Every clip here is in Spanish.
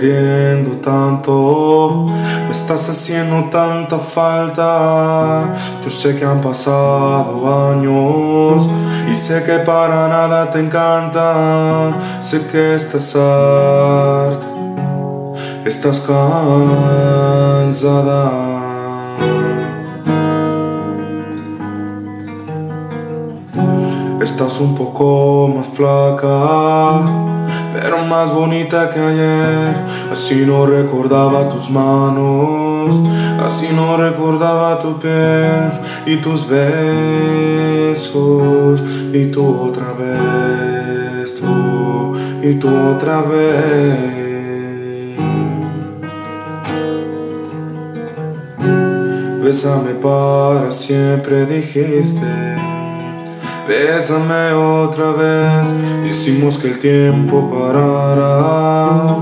queriendo tanto, me estás haciendo tanta falta. Yo sé que han pasado años y sé que para nada te encanta. Sé que estás harta, estás cansada. Estás un poco más flaca, pero más bonita que ayer. Así no recordaba tus manos, así no recordaba tu piel y tus besos. Y tú otra vez, tú y tú otra vez. Bésame para siempre, dijiste. Bésame otra vez, hicimos que el tiempo parara.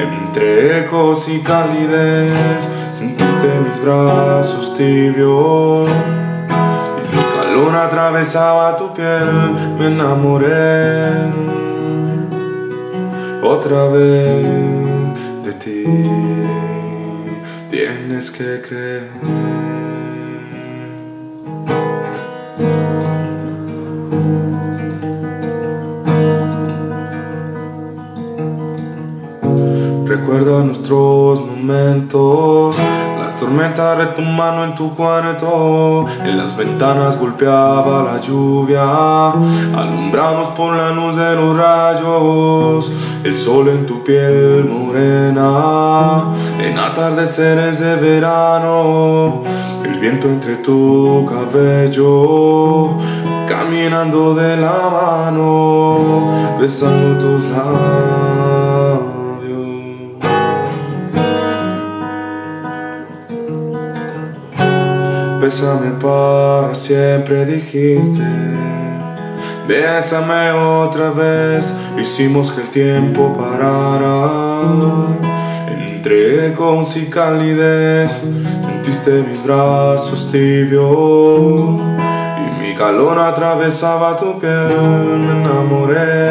Entre ecos y calidez, sentiste mis brazos tibios y tu calor atravesaba tu piel. Me enamoré otra vez de ti, tienes que creer. Recuerda nuestros momentos, las tormentas retumban en tu cuarto. En las ventanas golpeaba la lluvia, alumbrados por la luz de los rayos. El sol en tu piel morena, en atardeceres de verano. El viento entre tu cabello, caminando de la mano, besando tus labios. Bésame para siempre, dijiste. Bésame otra vez, hicimos que el tiempo parara. Entre ecos y calidez, sentiste mis brazos tibios y mi calor atravesaba tu piel. Me enamoré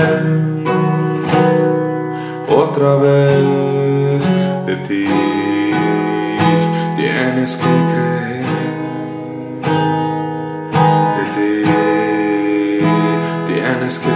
otra vez de ti, tienes que creer. Tienes que